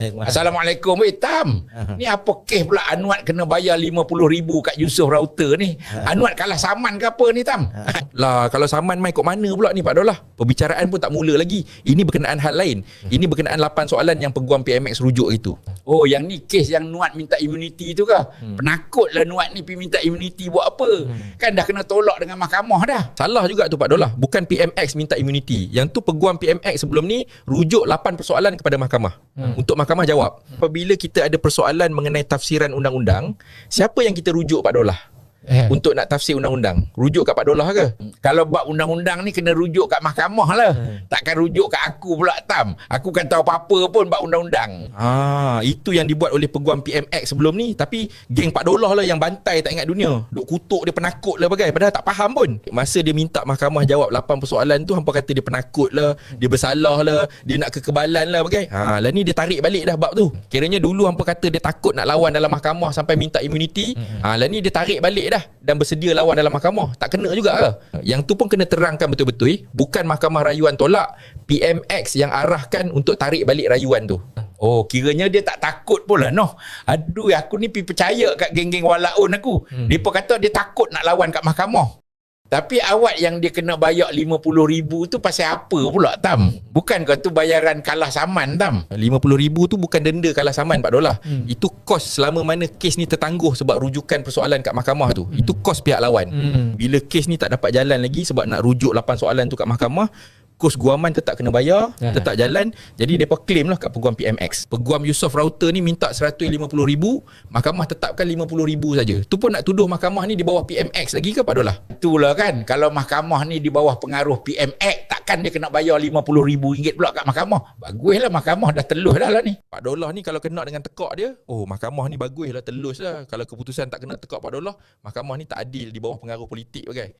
Assalamualaikum, Tam. Ni apa kes pula Anwar kena bayar 50,000 kat Yusof Router ni? Anwar kalah saman ke apa ni, Tam? Lah, kalau saman mai kok mana pula ni Pak Dollah? Perbicaraan pun tak mula lagi. Ini berkenaan hal lain. Ini berkenaan 8 soalan yang Peguam PMX rujuk itu. Oh, yang ni kes yang Nuat minta immunity tu ke? Penakut lah Nuat ni pergi minta immunity buat apa? Kan dah kena tolak dengan mahkamah dah. Salah juga tu Pak Dollah. Bukan PMX minta immunity. Yang tu Peguam PMX sebelum ni rujuk 8 persoalan kepada mahkamah. Untuk mahkamah jawab. Apabila kita ada persoalan mengenai tafsiran undang-undang, siapa yang kita rujuk Pak Dollah? Untuk nak tafsir undang-undang, rujuk kat Pak Dollah ke? Kalau bab undang-undang ni kena rujuk kat mahkamah lah. Takkan rujuk kat aku pula, Tam. Aku kan tahu apa-apa pun bab undang-undang. Itu yang dibuat oleh Peguam PMX sebelum ni. Tapi geng Pak Dollah lah yang bantai tak ingat dunia. Duk kutuk dia penakut lah bagai. Padahal tak faham pun. Masa dia minta mahkamah jawab 8 persoalan tu, hampa kata dia penakut lah, dia bersalah lah, dia nak kekebalan lah bagai. Lah ni dia tarik balik dah bab tu. Kiranya dulu hampa kata dia takut nak lawan dalam mahkamah sampai minta immunity. Lah ni dia tarik balik dah dan bersedia lawan dalam mahkamah. Tak kena juga ke? Yang tu pun kena terangkan betul-betul. Bukan mahkamah rayuan tolak, PMX yang arahkan untuk tarik balik rayuan tu. Oh, kiranya dia tak takut pula noh. Aduh, aku ni percaya kat geng-geng walaun aku. Dia pun kata dia takut nak lawan kat mahkamah. Tapi awak yang dia kena bayar 50,000 tu pasal apa pula, Tam? Bukan kau tu bayaran kalah saman, Tam? 50,000 tu bukan denda kalah saman Pak Dollah. Itu kos selama mana kes ni tertangguh sebab rujukan persoalan kat mahkamah tu. Itu kos pihak lawan. Bila kes ni tak dapat jalan lagi sebab nak rujuk 8 soalan tu kat mahkamah, kos guaman tetap kena bayar, tetap jalan. Jadi mereka claim lah kat Peguam PMX. Peguam Yusof Router ni minta 150,000, mahkamah tetapkan 50,000 saja. Tu pun nak tuduh mahkamah ni di bawah PMX lagi ke Pak Dollah? Itulah kan, kalau mahkamah ni di bawah pengaruh PMX, takkan dia kena bayar RM50,000 pula kat mahkamah. Baguslah mahkamah dah telus dah lah ni. Pak Dollah ni kalau kena dengan tekak dia, mahkamah ni baguslah, telus lah. Kalau keputusan tak kena tekak Pak Dollah, mahkamah ni tak adil di bawah pengaruh politik bagai.